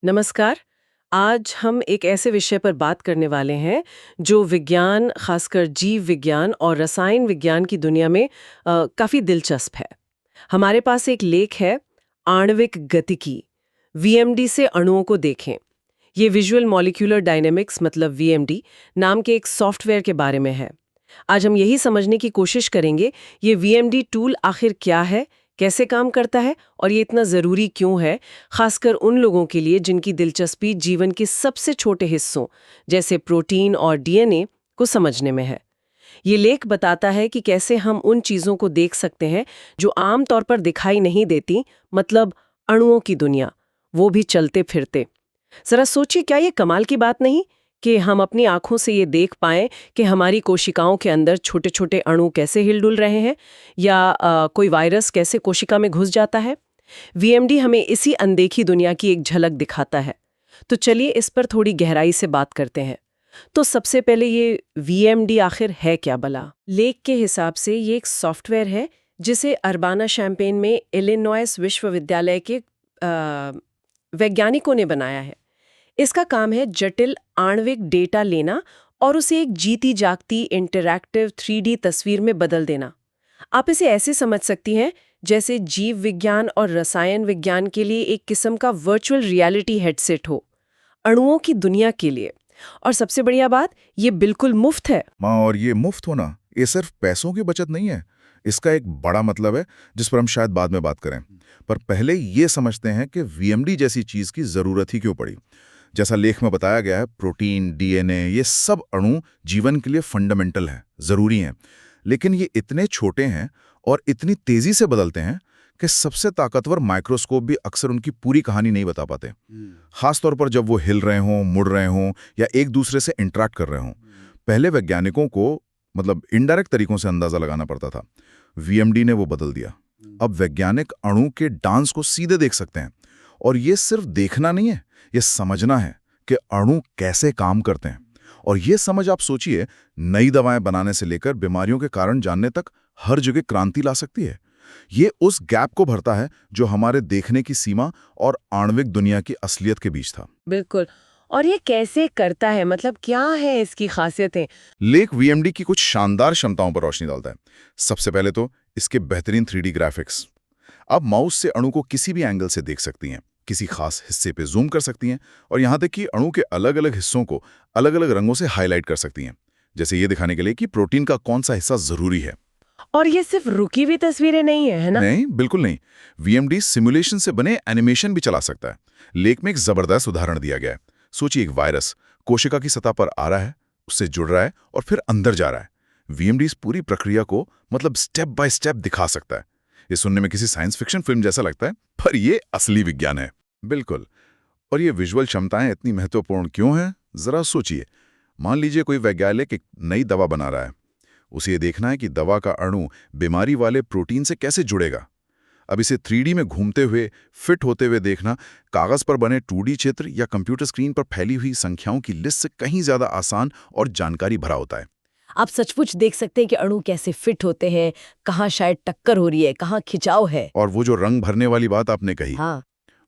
नमस्कार। आज हम एक ऐसे विषय पर बात करने वाले हैं जो विज्ञान, खासकर जीव विज्ञान और रसायन विज्ञान की दुनिया में काफ़ी दिलचस्प है। हमारे पास एक लेख है, आणविक गतिकी। वीएमडी से अणुओं को देखें। ये विजुअल मॉलिक्यूलर डायनेमिक्स मतलब वीएमडी नाम के एक सॉफ्टवेयर के बारे में है। आज हम यही समझने की कोशिश करेंगे, ये वीएमडी टूल आखिर क्या है, कैसे काम करता है और ये इतना ज़रूरी क्यों है, खासकर उन लोगों के लिए जिनकी दिलचस्पी जीवन के सबसे छोटे हिस्सों जैसे प्रोटीन और डीएनए को समझने में है। ये लेख बताता है कि कैसे हम उन चीज़ों को देख सकते हैं जो आम तौर पर दिखाई नहीं देती, मतलब अणुओं की दुनिया, वो भी चलते फिरते। जरा सोचिए, क्या ये कमाल की बात नहीं कि हम अपनी आंखों से ये देख पाएं कि हमारी कोशिकाओं के अंदर छोटे छोटे अणु कैसे हिलडुल रहे हैं, या कोई वायरस कैसे कोशिका में घुस जाता है। वीएमडी हमें इसी अनदेखी दुनिया की एक झलक दिखाता है। तो चलिए इस पर थोड़ी गहराई से बात करते हैं। तो सबसे पहले ये वीएमडी आखिर है क्या भला? लेख के हिसाब से ये एक सॉफ्टवेयर है जिसे अर्बाना शैम्पेन में इलिनॉयस विश्वविद्यालय के वैज्ञानिकों ने बनाया है। इसका काम है जटिल आणविक डेटा लेना और उसे एक जीती जागती इंटरैक्टिव 3D तस्वीर में बदल देना। आप इसे ऐसे समझ सकती हैं जैसे जीव विज्ञान और रसायन विज्ञान के लिए एक किस्म का वर्चुअल रियलिटी हेडसेट हो, अणुओं की दुनिया के लिए। और सबसे बढ़िया बात, ये बिल्कुल मुफ्त है। माँ, और ये मुफ्त होना, ये सिर्फ पैसों की बचत नहीं है। इसका एक बड़ा मतलब है जिस पर हम शायद बाद में बात करें। पर पहले ये समझते हैं कि वीएमडी जैसी चीज की जरूरत ही क्यों पड़ी। जैसा लेख में बताया गया है, प्रोटीन, डीएनए, ये सब अणु जीवन के लिए फंडामेंटल हैं, जरूरी हैं। लेकिन ये इतने छोटे हैं और इतनी तेजी से बदलते हैं कि सबसे ताकतवर माइक्रोस्कोप भी अक्सर उनकी पूरी कहानी नहीं बता पाते। खासतौर पर जब वो हिल रहे हों, मुड़ रहे हों या एक दूसरे से इंटरेक्ट कर रहे हों। पहले वैज्ञानिकों को इनडायरेक्ट तरीकों से अंदाजा लगाना पड़ता था। वीएमडी ने वो बदल दिया। अब वैज्ञानिक अणु के डांस को सीधे देख सकते हैं। और ये सिर्फ देखना नहीं है, ये समझना है कि अणु कैसे काम करते हैं। और ये समझ, आप सोचिए, नई दवाएं बनाने से लेकर बीमारियों के कारण जानने तक हर जगह क्रांति ला सकती है। ये उस गैप को भरता है जो हमारे देखने की सीमा और आणविक दुनिया की असलियत के बीच था। बिल्कुल। और ये कैसे करता है, मतलब क्या है इसकी खासियतें? लेख वीएमडी की कुछ शानदार क्षमताओं पर रोशनी डालता है। सबसे पहले तो इसके बेहतरीन 3D ग्राफिक्स। आप माउस से अणु को किसी भी एंगल से देख सकती हैं, किसी खास हिस्से पे जूम कर सकती हैं और यहाँ तक कि अणु के अलग अलग हिस्सों को अलग अलग रंगों से हाईलाइट कर सकती हैं, जैसे ये दिखाने के लिए कि प्रोटीन का कौन सा हिस्सा जरूरी है। और ये सिर्फ रुकी हुई तस्वीरें नहीं है ना? नहीं, बिल्कुल नहीं। वीएमडी सिमुलेशन से बने एनिमेशन भी चला सकता है। लेख में एक जबरदस्त उदाहरण दिया गया है। सोचिए, एक वायरस कोशिका की सतह पर आ रहा है, उससे जुड़ रहा है और फिर अंदर जा रहा है। वीएमडी इस पूरी प्रक्रिया को स्टेप बाय स्टेप दिखा सकता है। ये सुनने में किसी साइंस फिक्शन फिल्म जैसा लगता है, पर ये असली विज्ञान है। बिल्कुल। और ये विजुअल क्षमताएं इतनी महत्वपूर्ण क्यों हैं? जरा सोचिए। मान लीजिए कोई वैज्ञानिक एक नई दवा बना रहा है। उसे ये देखना है कि दवा का अणु बीमारी वाले प्रोटीन से कैसे जुड़ेगा। अब इसे 3D में घूमते हुए, फिट होते हुए देखना कागज पर बने 2D चित्र या कंप्यूटर स्क्रीन पर फैली हुई संख्याओं की लिस्ट से कहीं ज्यादा आसान और जानकारी भरा होता है। आप सचमुच देख सकते हैं कि अणु कैसे फिट होते हैं, कहाँ शायद टक्कर हो रही है, कहाँ खिंचाव है। और वो जो रंग भरने वाली बात आपने कही, हाँ,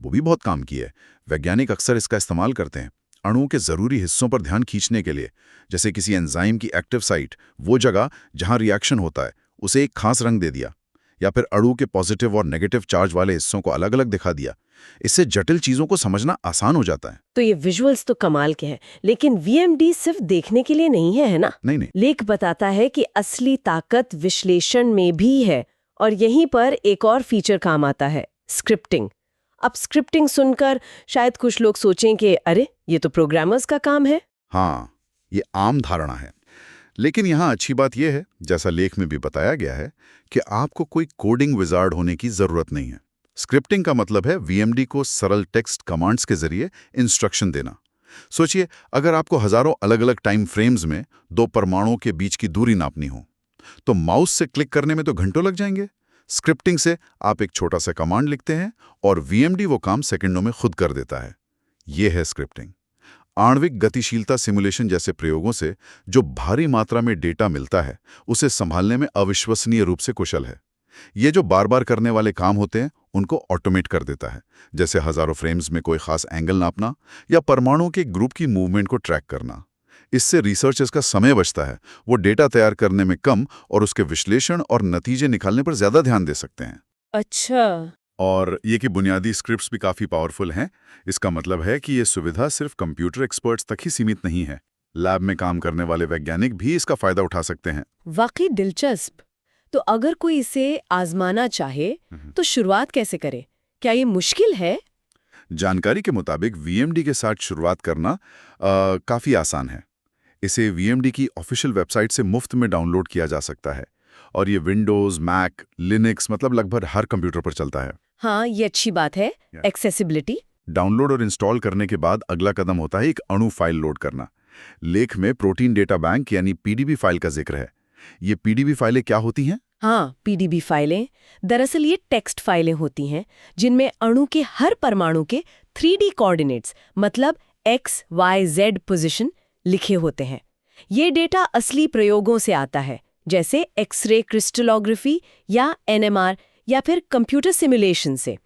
वो भी बहुत काम की है। वैज्ञानिक अक्सर इसका इस्तेमाल करते हैं अणुओं के जरूरी हिस्सों पर ध्यान खींचने के लिए। जैसे किसी एंजाइम की एक्टिव साइट, वो जगह जहां रिएक्शन होता है, उसे एक खास रंग दे दिया, या फिर अणु के पॉजिटिव और नेगेटिव चार्ज वाले हिस्सों को अलग अलग दिखा दिया। इससे जटिल चीजों को समझना आसान हो जाता है। तो ये विजुअल्स तो कमाल के हैं, लेकिन वीएमडी सिर्फ देखने के लिए नहीं है ना? नहीं नहीं, लेख बताता है कि असली ताकत विश्लेषण में भी है। और यहीं पर एक और फीचर काम आता है, स्क्रिप्टिंग। अब स्क्रिप्टिंग सुनकर शायद कुछ लोग सोचें कि अरे, ये तो प्रोग्रामर्स का काम है। हाँ, ये आम धारणा है। लेकिन यहाँ अच्छी बात यह है, जैसा लेख में भी बताया गया है, कि आपको कोई कोडिंग विजार्ड होने की जरूरत नहीं है। स्क्रिप्टिंग का मतलब है वीएमडी को सरल टेक्स्ट कमांड्स के जरिए इंस्ट्रक्शन देना। सोचिए, अगर आपको हजारों अलग अलग टाइम फ्रेम्स में दो परमाणुओं के बीच की दूरी नापनी हो, तो माउस से क्लिक करने में तो घंटों लग जाएंगे। स्क्रिप्टिंग से आप एक छोटा सा कमांड लिखते हैं और वीएमडी वो काम सेकंडों में खुद कर देता है। ये है स्क्रिप्टिंग। आणविक गतिशीलता सिमुलेशन जैसे प्रयोगों से जो भारी मात्रा में डेटा मिलता है, उसे संभालने में अविश्वसनीय रूप से कुशल है। ये जो बार बार करने वाले काम होते हैं, उनको ऑटोमेट कर देता है, जैसे हजारों फ्रेम्स में कोई खास एंगल नापना या परमाणुओं के ग्रुप की मूवमेंट को ट्रैक करना। इससे रिसर्चर्स का समय बचता है, वो डेटा तैयार करने में कम और उसके विश्लेषण और नतीजे निकालने पर ज्यादा ध्यान दे सकते हैं। अच्छा। और ये कि बुनियादी स्क्रिप्ट्स भी काफ़ी पावरफुल हैं। इसका मतलब है कि ये सुविधा सिर्फ कंप्यूटर एक्सपर्ट्स तक ही सीमित नहीं है। लैब में काम करने वाले वैज्ञानिक भी इसका फ़ायदा उठा सकते हैं। वाकई दिलचस्प। तो अगर कोई इसे आजमाना चाहे तो शुरुआत कैसे करे? क्या ये मुश्किल है? जानकारी के मुताबिक वीएमडी के साथ शुरुआत करना काफ़ी आसान है। इसे वीएमडी की ऑफिशियल वेबसाइट से मुफ्त में डाउनलोड किया जा सकता है और ये विंडोज़, मैक, लिनक्स मतलब लगभग हर कंप्यूटर पर चलता है। हाँ, ये अच्छी बात है। एक्सेसिबिलिटी। डाउनलोड और इंस्टॉल करने के बाद अगला कदम होता है एक अणु फाइल लोड करना। लेख में प्रोटीन डेटा बैंक यानी पीडीबी फाइल का जिक्र है। ये पीडीबी फाइलें क्या होती हैं? हाँ, पीडीबी फाइलें दरअसल ये टेक्स्ट फाइलें होती हैं जिनमें अणु के हर परमाणु के 3D कोऑर्डिनेट्स मतलब x, y, z पोजीशन लिखे होते हैं। ये डेटा असली प्रयोगों से आता है, जैसे एक्सरे क्रिस्टलोग्राफी या एनएमआर या फिर कंप्यूटर सिमुलेशन से।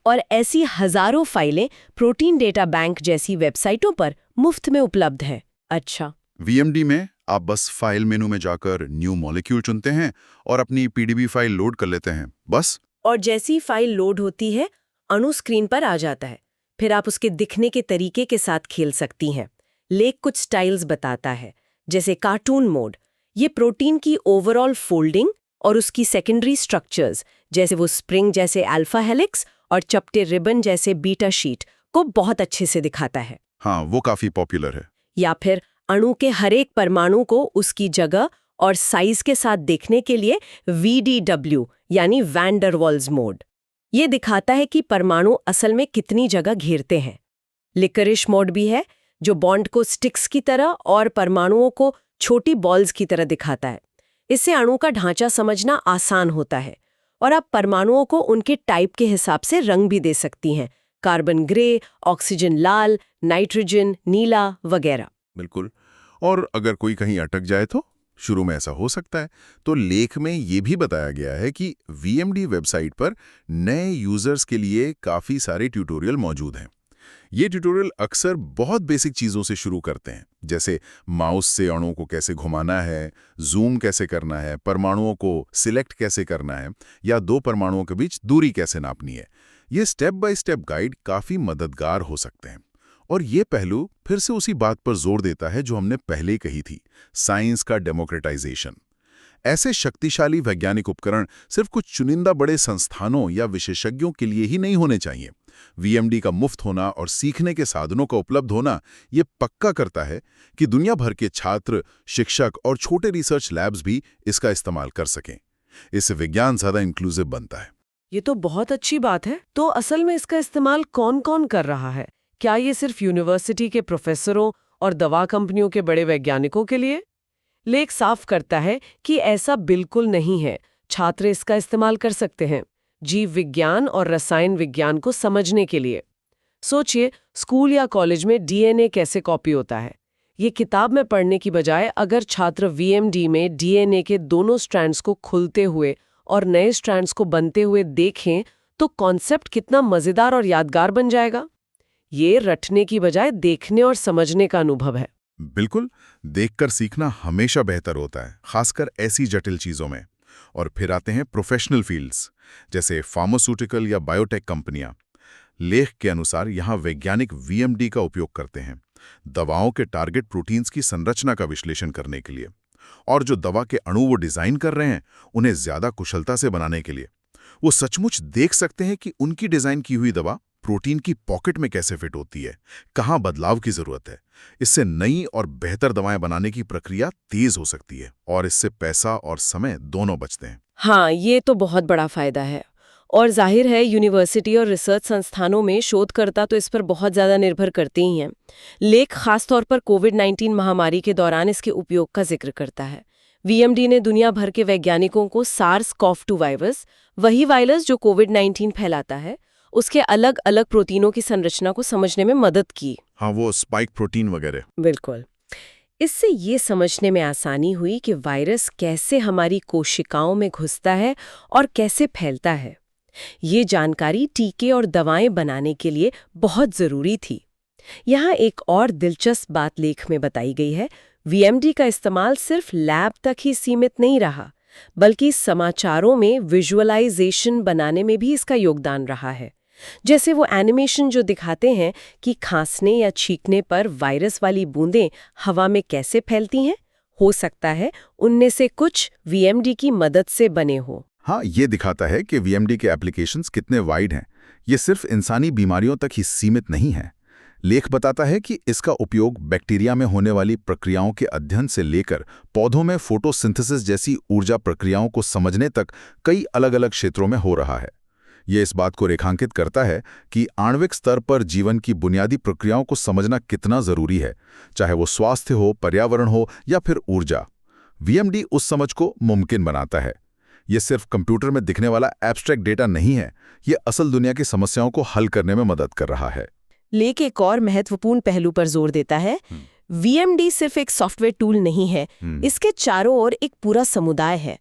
और ऐसी हजारों फाइलें प्रोटीन डेटा बैंक जैसी वेबसाइटों पर मुफ्त में उपलब्ध है। अच्छा। वीएमडी में आप बस फाइल मेनू में जाकर न्यू मॉलिक्यूल चुनते हैं और अपनी पीडीबी फाइल लोड कर लेते हैं, बस। और जैसी फाइल लोड होती है, अणु स्क्रीन पर आ जाता है। फिर आप उसके दिखने के तरीके के साथ खेल सकती हैं। लेख कुछ स्टाइल्स बताता है, जैसे कार्टून मोड। ये प्रोटीन की ओवरऑल फोल्डिंग और उसकी सेकेंडरी स्ट्रक्चर्स, जैसे वो स्प्रिंग जैसे अल्फा हेलिक्स और चपटे रिबन जैसे बीटा शीट को बहुत अच्छे से दिखाता है। हाँ, वो काफ़ी पॉपुलर है। या फिर अणु के हर एक परमाणु को उसकी जगह और साइज के साथ देखने के लिए VDW यानी वैन डर वाल्स मोड। ये दिखाता है कि परमाणु असल में कितनी जगह घेरते हैं। लिकरिश मोड भी है, जो बॉन्ड को स्टिक्स की तरह और परमाणुओं को छोटी बॉल्स की तरह दिखाता है। इससे अणु का ढांचा समझना आसान होता है और आप परमाणुओं को उनके टाइप के हिसाब से रंग भी दे सकती हैं, कार्बन ग्रे, ऑक्सीजन लाल, नाइट्रोजन नीला वगैरह। बिल्कुल। और अगर कोई कहीं अटक जाए तो शुरू में ऐसा हो सकता है, तो लेख में ये भी बताया गया है कि वीएमडी वेबसाइट पर नए यूजर्स के लिए काफ़ी सारे ट्यूटोरियल मौजूद हैं। ये ट्यूटोरियल अक्सर बहुत बेसिक चीज़ों से शुरू करते हैं, जैसे माउस से अणुओं को कैसे घुमाना है, जूम कैसे करना है, परमाणुओं को सिलेक्ट कैसे करना है या दो परमाणुओं के बीच दूरी कैसे नापनी है। ये स्टेप बाय स्टेप गाइड काफ़ी मददगार हो सकते हैं। और ये पहलू फिर से उसी बात पर जोर देता है जो हमने पहले कही थी, साइंस का डेमोक्रेटाइजेशन। ऐसे शक्तिशाली वैज्ञानिक उपकरण सिर्फ कुछ चुनिंदा बड़े संस्थानों या विशेषज्ञों के लिए ही नहीं होने चाहिए। वीएमडी का मुफ्त होना और सीखने के साधनों का उपलब्ध होना ये पक्का करता है कि दुनिया भर के छात्र, शिक्षक और छोटे रिसर्च लैब्स भी इसका इस्तेमाल कर सकें। इससे विज्ञान ज्यादा इंक्लूसिव बनता है। ये तो बहुत अच्छी बात है। तो असल में इसका इस्तेमाल कौन-कौन कर रहा है? क्या ये सिर्फ यूनिवर्सिटी के प्रोफेसरों और दवा कंपनियों के बड़े वैज्ञानिकों के लिए? लेख साफ करता है कि ऐसा बिल्कुल नहीं है। छात्र इसका इस्तेमाल कर सकते हैं जीव विज्ञान और रसायन विज्ञान को समझने के लिए। सोचिए, स्कूल या कॉलेज में डीएनए कैसे कॉपी होता है। ये किताब में पढ़ने की बजाय अगर छात्र वीएमडी में डीएनए के दोनों स्ट्रैंड्स को खुलते हुए और नए स्ट्रैंड्स को बनते हुए देखें, तो कॉन्सेप्ट कितना मजेदार और यादगार बन जाएगा। ये रटने की बजाय देखने और समझने का अनुभव है। बिल्कुल, देखकर सीखना हमेशा बेहतर होता है, खासकर ऐसी जटिल चीजों में। और फिर आते हैं प्रोफेशनल फील्ड्स, जैसे फार्मास्यूटिकल या बायोटेक कंपनियां। लेख के अनुसार यहां वैज्ञानिक वीएमडी का उपयोग करते हैं दवाओं के टारगेट प्रोटीन्स की संरचना का विश्लेषण करने के लिए, और जो दवा के अणु वो डिजाइन कर रहे हैं उन्हें ज्यादा कुशलता से बनाने के लिए। वो सचमुच देख सकते हैं कि उनकी डिजाइन की हुई दवा प्रोटीन की पॉकेट में कैसे फिट होती है, कहाँ बदलाव की जरूरत है। इससे नई और बेहतर दवाएं बनाने की प्रक्रिया तेज हो सकती है और इससे पैसा और समय दोनों बचते हैं। हाँ, ये तो बहुत बड़ा फायदा है। और जाहिर है यूनिवर्सिटी और रिसर्च संस्थानों में शोधकर्ता तो इस पर बहुत ज़्यादा निर्भर करते ही हैं। लेख खासतौर पर कोविड-19 महामारी के दौरान इसके उपयोग का जिक्र करता है। वीएमडी ने दुनिया भर के वैज्ञानिकों को SARS-CoV-2 वायरस, वही वायरस जो कोविड-19 फैलाता है, उसके अलग अलग प्रोटीनों की संरचना को समझने में मदद की। हाँ, वो स्पाइक प्रोटीन वगैरह। बिल्कुल। इससे ये समझने में आसानी हुई कि वायरस कैसे हमारी कोशिकाओं में घुसता है और कैसे फैलता है। ये जानकारी टीके और दवाएं बनाने के लिए बहुत जरूरी थी। यहाँ एक और दिलचस्प बात लेख में बताई गई है। वीएमडी का इस्तेमाल सिर्फ लैब तक ही सीमित नहीं रहा, बल्कि समाचारों में विजुअलाइजेशन बनाने में भी इसका योगदान रहा है। जैसे वो एनिमेशन जो दिखाते हैं कि खांसने या छींकने पर वायरस वाली बूंदें हवा में कैसे फैलती हैं, हो सकता है उनमें से कुछ वीएमडी की मदद से बने हो। हाँ, ये दिखाता है कि वीएमडी के एप्लीकेशंस कितने वाइड हैं। ये सिर्फ इंसानी बीमारियों तक ही सीमित नहीं है। लेख बताता है कि इसका उपयोग बैक्टीरिया में होने वाली प्रक्रियाओं के अध्ययन से लेकर पौधों में फोटोसिंथेसिस जैसी ऊर्जा प्रक्रियाओं को समझने तक कई अलग-अलग क्षेत्रों में हो रहा है। ये इस बात को रेखांकित करता है कि आणविक स्तर पर जीवन की बुनियादी प्रक्रियाओं को समझना कितना जरूरी है, चाहे वो स्वास्थ्य हो, पर्यावरण हो या फिर ऊर्जा। वीएमडी उस समझ को मुमकिन बनाता है। ये सिर्फ कंप्यूटर में दिखने वाला एब्स्ट्रैक्ट डेटा नहीं है, ये असल दुनिया की समस्याओं को हल करने में मदद कर रहा है। लेख एक और महत्वपूर्ण पहलू पर जोर देता है। वीएमडी सिर्फ एक सॉफ्टवेयर टूल नहीं है, इसके चारों ओर एक पूरा समुदाय है।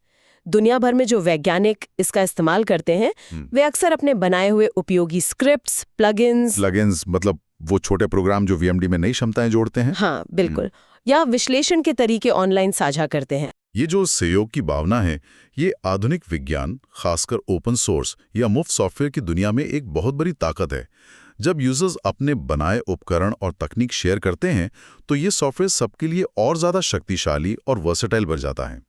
दुनिया भर में जो वैज्ञानिक इसका इस्तेमाल करते हैं, वे अक्सर अपने बनाए हुए उपयोगी स्क्रिप्ट्स, प्लगइन्स मतलब वो छोटे प्रोग्राम जो वीएमडी में नई क्षमताएं जोड़ते हैं। हाँ, बिल्कुल, या विश्लेषण के तरीके ऑनलाइन साझा करते हैं। ये जो सहयोग की भावना है, ये आधुनिक विज्ञान, खासकर ओपन सोर्स या मुफ्त सॉफ्टवेयर की दुनिया में एक बहुत बड़ी ताकत है। जब यूजर्स अपने बनाए उपकरण और तकनीक शेयर करते हैं, तो ये सॉफ्टवेयर सबके लिए और ज़्यादा शक्तिशाली और वर्सेटाइल बन जाता है।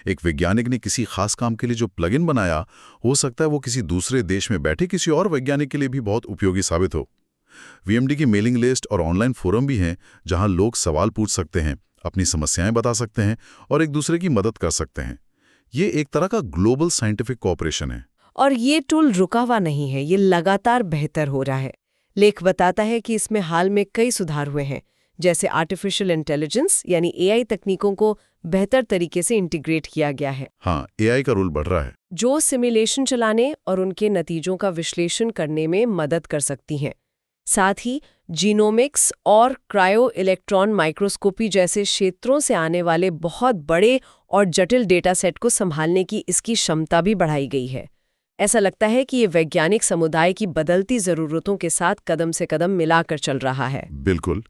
एक वैज्ञानिक ने किसी खास काम के लिए जो प्लगइन बनाया, हो सकता है वो किसी दूसरे देश में बैठे किसी और वैज्ञानिक के लिए भी बहुत उपयोगी साबित हो। वीएमडी की मेलिंग लिस्ट और ऑनलाइन फोरम भी हैं, जहां लोग सवाल पूछ सकते हैं, अपनी समस्याएं बता सकते हैं और एक दूसरे की मदद कर सकते हैं। ये एक तरह का ग्लोबल साइंटिफिक कोऑपरेशन है। और ये टूल रुका हुआ नहीं है, ये लगातार बेहतर हो रहा है। लेख बताता है कि इसमें हाल में कई सुधार हुए हैं, जैसे आर्टिफिशियल इंटेलिजेंस यानी एआई तकनीकों को बेहतर तरीके से इंटीग्रेट किया गया है। हाँ, एआई का रोल बढ़ रहा है, जो सिमुलेशन चलाने और उनके नतीजों का विश्लेषण करने में मदद कर सकती हैं। साथ ही जीनोमिक्स और क्रायो इलेक्ट्रॉन माइक्रोस्कोपी जैसे क्षेत्रों से आने वाले बहुत बड़े और जटिल डेटा सेट को संभालने की इसकी क्षमता भी बढ़ाई गई है। ऐसा लगता है कि ये वैज्ञानिक समुदाय की बदलती ज़रूरतों के साथ कदम से कदम मिलाकर चल रहा है। बिल्कुल।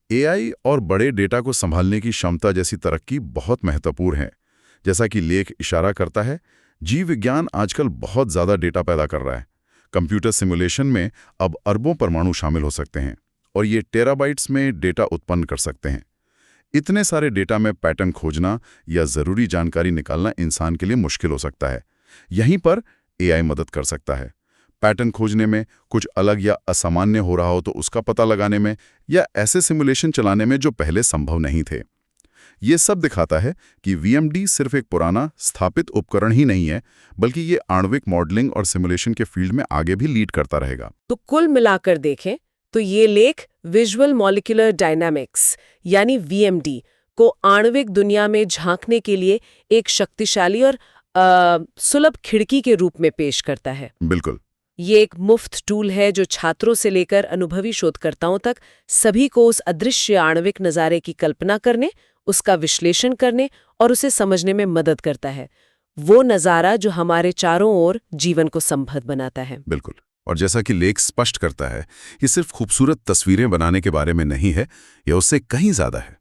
एआई और बड़े डेटा को संभालने की क्षमता जैसी तरक्की बहुत महत्वपूर्ण है। जैसा कि लेख इशारा करता है, जीव विज्ञान आजकल बहुत ज़्यादा डेटा पैदा कर रहा है। कंप्यूटर सिमुलेशन में अब अरबों परमाणु शामिल हो सकते हैं और ये टेराबाइट्स में डेटा उत्पन्न कर सकते हैं। इतने सारे डेटा में पैटर्न खोजना या ज़रूरी जानकारी निकालना इंसान के लिए मुश्किल हो सकता है। यहीं पर एआई मदद कर सकता है। पैटर्न खोजने में, कुछ अलग या असामान्य हो रहा हो तो उसका पता लगाने में, या ऐसे सिमुलेशन चलाने में जो पहले संभव नहीं थे। ये सब दिखाता है कि वीएमडी सिर्फ एक पुराना स्थापित उपकरण ही नहीं है, बल्कि ये आणविक मॉडलिंग और सिमुलेशन के फील्ड में आगे भी लीड करता रहेगा। तो कुल मिलाकर देखें तो ये लेख विजुअल मॉलिक्यूलर डायनामिक्स यानी वीएमडी को आणविक दुनिया में झांकने के लिए एक शक्तिशाली और सुलभ खिड़की के रूप में पेश करता है। बिल्कुल। ये एक मुफ्त टूल है जो छात्रों से लेकर अनुभवी शोधकर्ताओं तक सभी को उस अदृश्य आणविक नज़ारे की कल्पना करने, उसका विश्लेषण करने और उसे समझने में मदद करता है। वो नज़ारा जो हमारे चारों ओर जीवन को संभव बनाता है। बिल्कुल। और जैसा कि लेख स्पष्ट करता है, ये सिर्फ खूबसूरत तस्वीरें बनाने के बारे में नहीं है, यह उससे कहीं ज़्यादा है।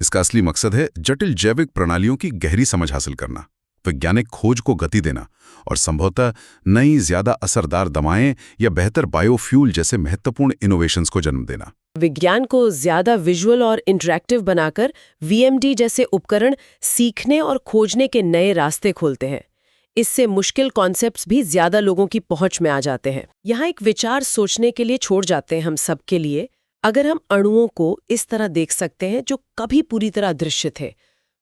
इसका असली मकसद है जटिल जैविक प्रणालियों की गहरी समझ हासिल करना, वैज्ञानिक खोज को गति देना और संभवतः नई, ज्यादा असरदार दवाएं या बेहतर बायोफ्यूल जैसे महत्वपूर्ण इनोवेशंस को जन्म देना। विज्ञान को ज्यादा विजुअल और इंटरैक्टिव बनाकर वीएमडी जैसे उपकरण सीखने और खोजने के नए रास्ते खोलते हैं। इससे मुश्किल कॉन्सेप्ट्स भी ज्यादा लोगों की पहुंच में आ जाते हैं। यहाँ एक विचार सोचने के लिए छोड़ जाते हैं हम सब के लिए। अगर हम अणुओं को इस तरह देख सकते हैं जो कभी पूरी तरह अदृश्य थे,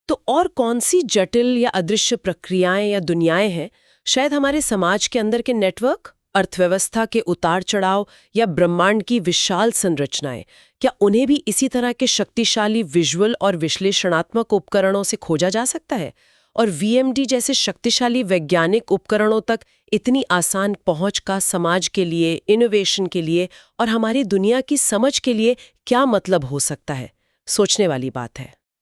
तो और कौन सी जटिल या अदृश्य प्रक्रियाएं या दुनियाएं हैं? शायद हमारे समाज के अंदर के नेटवर्क, अर्थव्यवस्था के उतार चढ़ाव या ब्रह्मांड की विशाल संरचनाएं, क्या उन्हें भी इसी तरह के शक्तिशाली विजुअल और विश्लेषणात्मक उपकरणों से खोजा जा सकता है? और वीएमडी जैसे शक्तिशाली वैज्ञानिक उपकरणों तक इतनी आसान पहुंच का समाज के लिए, इनोवेशन के लिए और हमारी दुनिया की समझ के लिए क्या मतलब हो सकता है? सोचने वाली बात है।